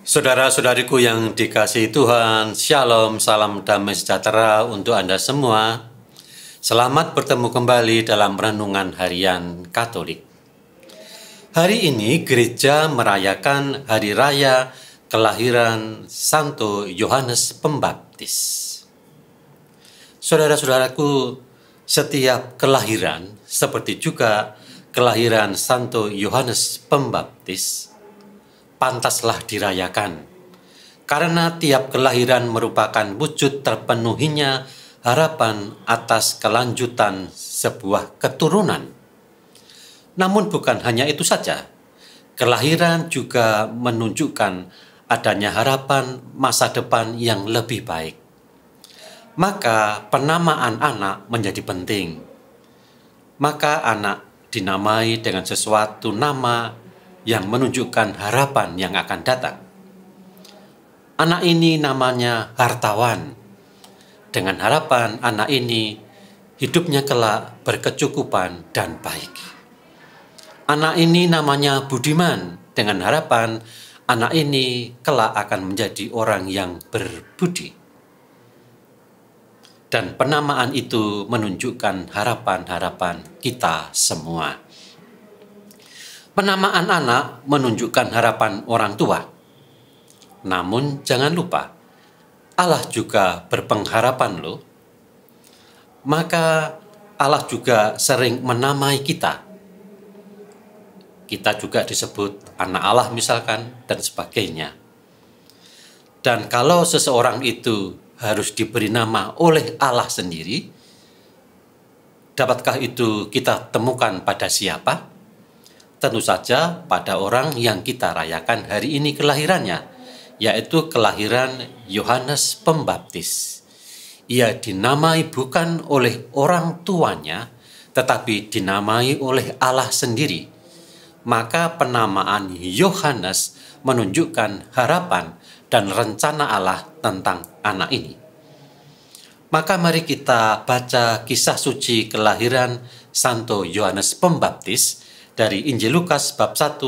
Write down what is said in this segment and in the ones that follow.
Saudara-saudariku yang dikasihi Tuhan, Shalom, salam damai sejahtera untuk Anda semua. Selamat bertemu kembali dalam Renungan Harian Katolik. Hari ini gereja merayakan Hari Raya Kelahiran Santo Yohanes Pembaptis. Saudara-saudaraku, setiap kelahiran, seperti juga kelahiran Santo Yohanes Pembaptis, pantaslah dirayakan, karena tiap kelahiran merupakan wujud terpenuhinya harapan atas kelanjutan sebuah keturunan. Namun bukan hanya itu saja, kelahiran juga menunjukkan adanya harapan masa depan yang lebih baik. Maka penamaan anak menjadi penting. Maka anak dinamai dengan sesuatu nama yang menunjukkan harapan yang akan datang. Anak ini namanya hartawan. Dengan harapan anak ini hidupnya kelak berkecukupan dan baik. Anak ini namanya budiman. Dengan harapan anak ini kelak akan menjadi orang yang berbudi. Dan penamaan itu menunjukkan harapan-harapan kita semua. Penamaan anak menunjukkan harapan orang tua. Namun jangan lupa, Allah juga berpengharapan loh. Maka Allah juga sering menamai kita. Kita juga disebut anak Allah misalkan dan sebagainya. Dan kalau seseorang itu harus diberi nama oleh Allah sendiri, dapatkah itu kita temukan pada siapa? Tentu saja pada orang yang kita rayakan hari ini kelahirannya, yaitu kelahiran Yohanes Pembaptis. Ia dinamai bukan oleh orang tuanya, tetapi dinamai oleh Allah sendiri. Maka penamaan Yohanes menunjukkan harapan dan rencana Allah tentang anak ini. Maka mari kita baca kisah suci kelahiran Santo Yohanes Pembaptis dari Injil Lukas bab 1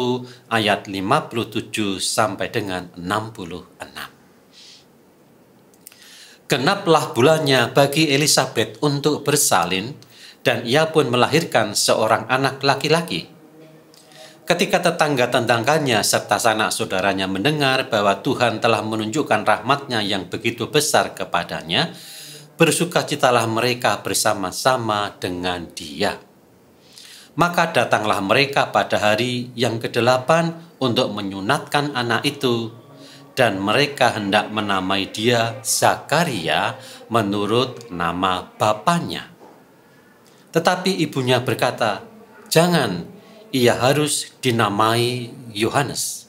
ayat 57 sampai dengan 66. Genaplah bulannya bagi Elisabet untuk bersalin, dan ia pun melahirkan seorang anak laki-laki. Ketika tetangga-tetangganya serta sanak saudaranya mendengar bahwa Tuhan telah menunjukkan rahmat-Nya yang begitu besar kepadanya, bersukacitalah mereka bersama-sama dengan dia. Maka datanglah mereka pada hari yang ke-8 untuk menyunatkan anak itu, dan mereka hendak menamai dia Zakaria menurut nama bapaknya. Tetapi ibunya berkata, "Jangan, ia harus dinamai Yohanes."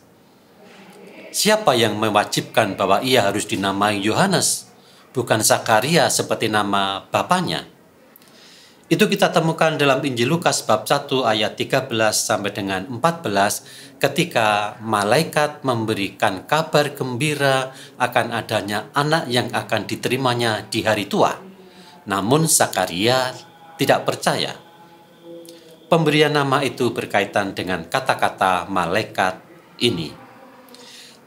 Siapa yang mewajibkan bahwa ia harus dinamai Yohanes, bukan Zakaria seperti nama bapaknya? Itu kita temukan dalam Injil Lukas bab 1 ayat 13 sampai dengan 14 ketika malaikat memberikan kabar gembira akan adanya anak yang akan diterimanya di hari tua. Namun Zakaria tidak percaya. Pemberian nama itu berkaitan dengan kata-kata malaikat ini.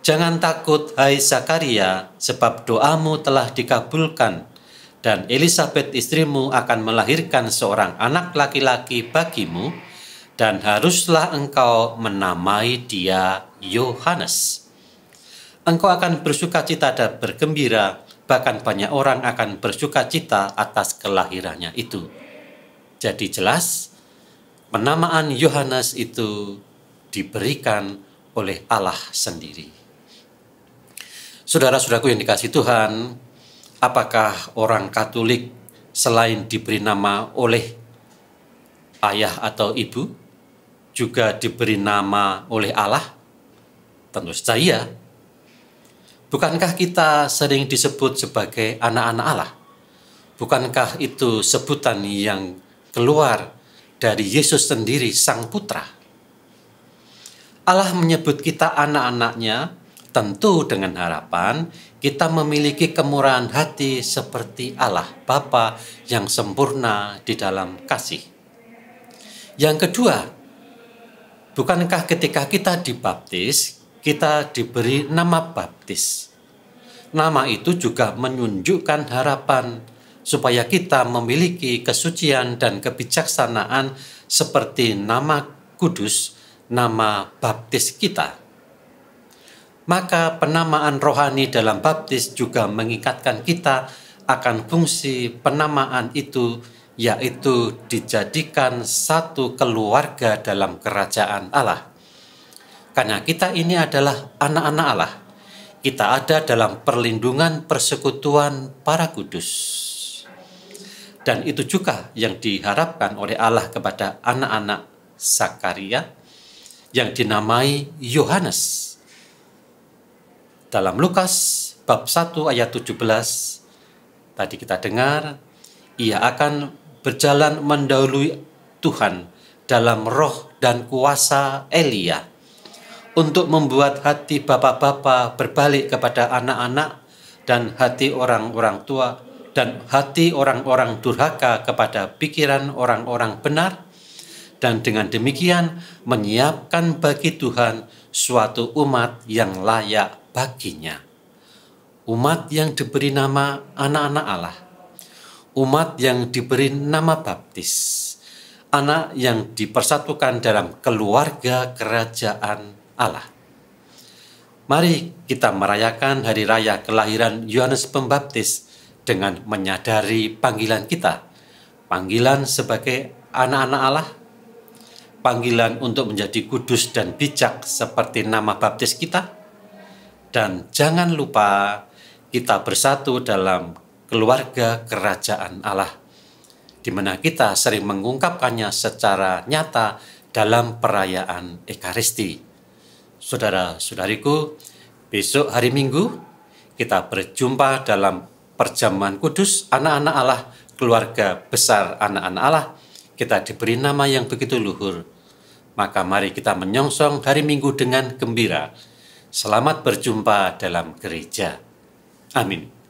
"Jangan takut, hai Zakaria, sebab doamu telah dikabulkan. Dan Elisabet istrimu akan melahirkan seorang anak laki-laki bagimu, dan haruslah engkau menamai dia Yohanes. Engkau akan bersukacita dan bergembira, bahkan banyak orang akan bersukacita atas kelahirannya itu." Jadi jelas, penamaan Yohanes itu diberikan oleh Allah sendiri. Saudara-saudaraku yang dikasihi Tuhan, apakah orang Katolik selain diberi nama oleh ayah atau ibu, juga diberi nama oleh Allah? Tentu saja iya. Bukankah kita sering disebut sebagai anak-anak Allah? Bukankah itu sebutan yang keluar dari Yesus sendiri, Sang Putra? Allah menyebut kita anak-anaknya tentu dengan harapan kita memiliki kemurahan hati seperti Allah Bapa yang sempurna di dalam kasih. Yang kedua, bukankah ketika kita dibaptis, kita diberi nama baptis. Nama itu juga menunjukkan harapan supaya kita memiliki kesucian dan kebijaksanaan seperti nama kudus, nama baptis kita. Maka penamaan rohani dalam baptis juga mengikatkan kita akan fungsi penamaan itu, yaitu dijadikan satu keluarga dalam kerajaan Allah. Karena kita ini adalah anak-anak Allah, kita ada dalam perlindungan persekutuan para kudus. Dan itu juga yang diharapkan oleh Allah kepada anak-anak Zakaria yang dinamai Yohanes. Dalam Lukas bab 1 ayat 17, tadi kita dengar, ia akan berjalan mendahului Tuhan dalam roh dan kuasa Elia, untuk membuat hati bapak-bapak berbalik kepada anak-anak dan hati orang-orang tua dan hati orang-orang durhaka kepada pikiran orang-orang benar, dan dengan demikian menyiapkan bagi Tuhan suatu umat yang layak baginya. Umat yang diberi nama anak-anak Allah, umat yang diberi nama baptis, anak yang dipersatukan dalam keluarga kerajaan Allah. Mari kita merayakan hari raya kelahiran Yohanes Pembaptis dengan menyadari panggilan kita, panggilan sebagai anak-anak Allah, panggilan untuk menjadi kudus dan bijak seperti nama baptis kita, dan jangan lupa kita bersatu dalam keluarga kerajaan Allah, di mana kita sering mengungkapkannya secara nyata dalam perayaan Ekaristi. Saudara-saudariku, besok hari Minggu kita berjumpa dalam perjamuan kudus anak-anak Allah, keluarga besar anak-anak Allah. Kita diberi nama yang begitu luhur. Maka mari kita menyongsong hari Minggu dengan gembira. Selamat berjumpa dalam gereja. Amin.